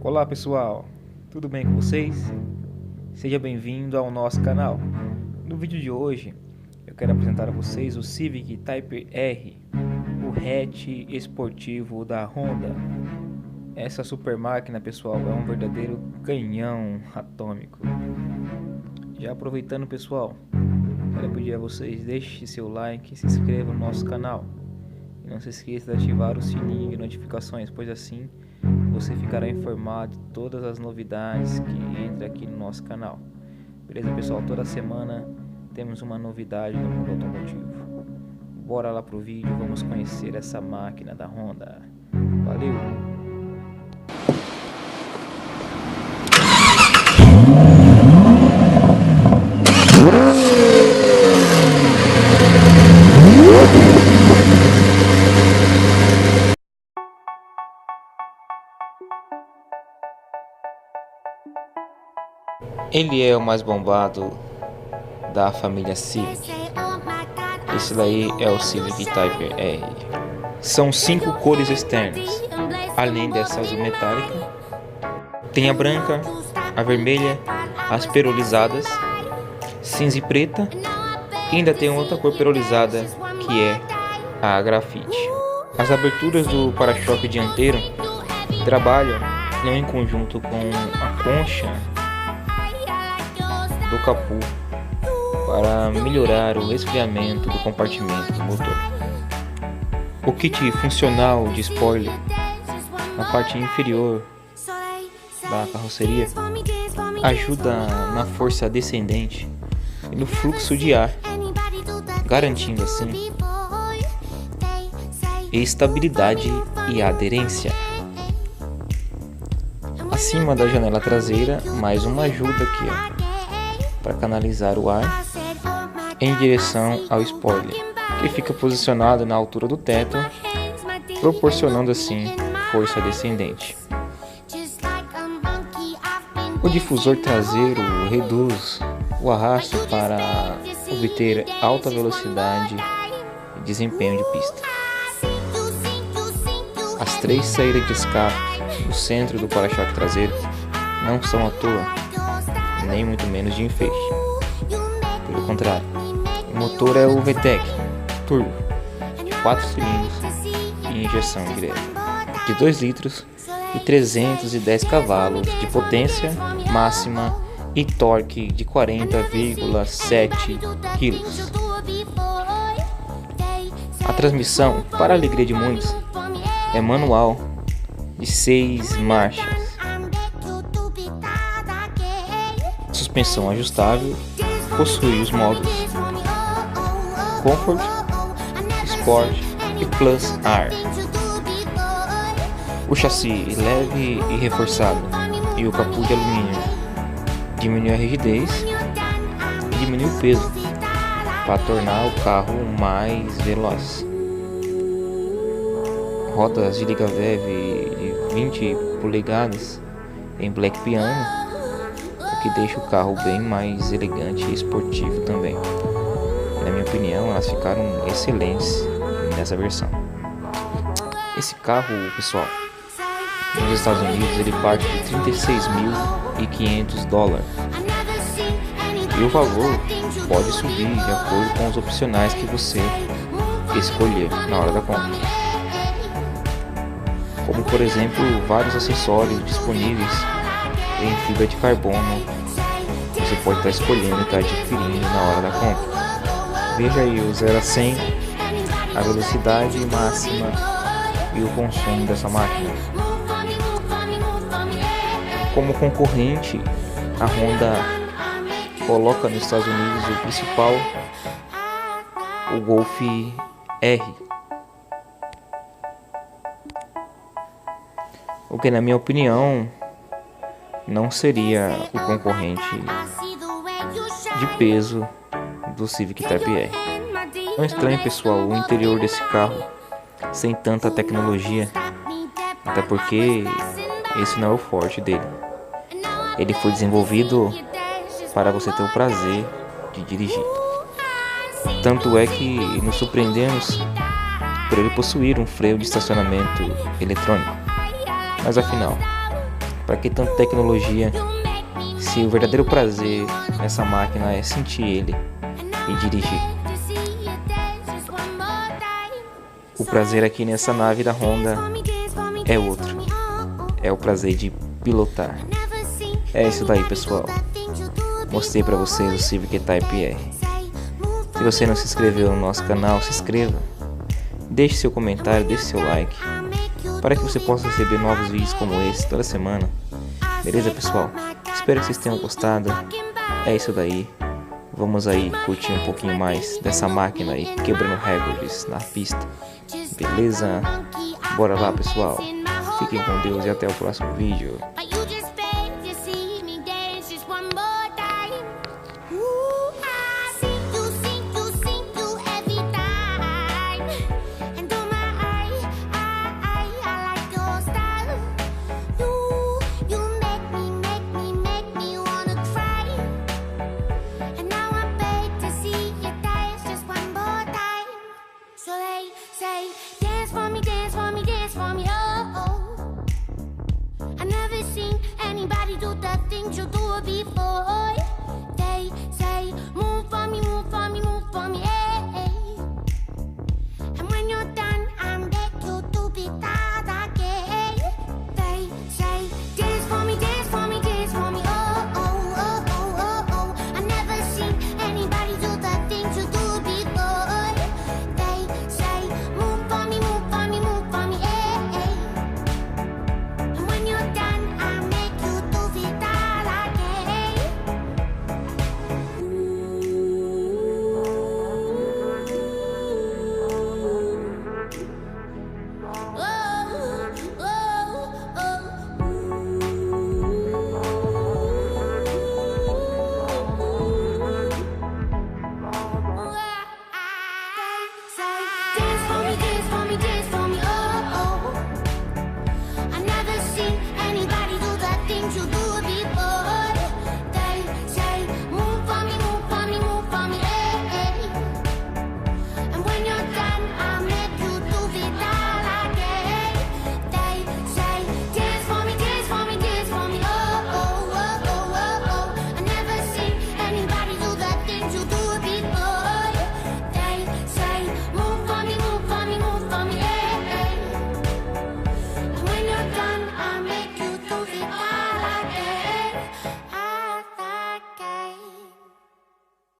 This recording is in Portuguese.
Olá pessoal, tudo bem com vocês? Seja bem-vindo ao nosso canal. No vídeo de hoje eu quero apresentar a vocês o Civic Type R, o hatch esportivo da Honda. Essa super máquina, pessoal, é um verdadeiro canhão atômico. Já aproveitando, pessoal, quero pedir a vocês, deixe seu like e se inscreva no nosso canal. E não se esqueça de ativar o sininho de notificações, pois assim você ficará informado de todas as novidades que entram aqui no nosso canal. Beleza, pessoal? Toda semana temos uma novidade no mundo automotivo. Bora lá pro vídeo, vamos conhecer essa máquina da Honda. Valeu! Ele é o mais bombado da família Civic. Esse daí é o Civic Type R. São 5 cores externas. Além dessa azul metálica, tem a branca, a vermelha, as perolizadas, cinza e preta. E ainda tem outra cor perolizada, que é a grafite. As aberturas do para-choque dianteiro trabalham em conjunto com a concha do capô para melhorar o esfriamento do compartimento do motor. O kit funcional de spoiler na parte inferior da carroceria ajuda na força descendente e no fluxo de ar, garantindo assim estabilidade e aderência. Acima da janela traseira, mais uma ajuda aqui, para canalizar o ar em direção ao spoiler, que fica posicionado na altura do teto, proporcionando assim força descendente. O difusor traseiro reduz o arrasto para obter alta velocidade e desempenho de pista. As 3 saídas de escape no centro do para-choque traseiro não são à toa, nem muito menos de enfeite. Pelo contrário, o motor é o VTEC Turbo, de 4 cilindros e injeção direta, de 2 litros e 310 cavalos de potência máxima e torque de 40,7 kg. A transmissão, para a alegria de muitos, é manual de 6 marchas. Suspensão ajustável, possui os modos Comfort, Sport e Plus R. O chassi leve e reforçado e o capô de alumínio diminui a rigidez e diminui o peso para tornar o carro mais veloz. Rodas de liga leve de 20 polegadas em black piano, o que deixa o carro bem mais elegante e esportivo também. Na minha opinião, elas ficaram excelentes nessa versão. Esse carro, pessoal, nos Estados Unidos ele parte de $36.500 e o valor pode subir de acordo com os opcionais que você escolher na hora da compra, como por exemplo vários acessórios disponíveis em fibra de carbono. Você pode estar escolhendo e estar adquirindo na hora da compra. Veja aí o 0 a 100, a velocidade máxima e o consumo dessa máquina. Como concorrente, a Honda coloca nos Estados Unidos o principal, o Golf R, o que na minha opinião não seria o concorrente de peso do Civic Type R. Não é estranho, pessoal, o interior desse carro sem tanta tecnologia, até porque esse não é o forte dele. Ele foi desenvolvido para você ter o prazer de dirigir. Tanto é que nos surpreendemos por ele possuir um freio de estacionamento eletrônico. Mas afinal, Para que tanta tecnologia, se o verdadeiro prazer nessa máquina é sentir ele e dirigir? O prazer aqui nessa nave da Honda é outro. É o prazer de pilotar. É isso daí, pessoal. Mostrei para vocês o Civic Type-R. Se você não se inscreveu no nosso canal, se inscreva. Deixe seu comentário, deixe seu like, para que você possa receber novos vídeos como esse toda semana. Beleza, pessoal? Espero que vocês tenham gostado. É isso daí. Vamos aí curtir um pouquinho mais dessa máquina aí, quebrando recordes na pista. Beleza? Bora lá, pessoal. Fiquem com Deus e até o próximo vídeo. Dance for me, dance for me, dance for me, oh, oh. I never seen anybody do the things you do before. They say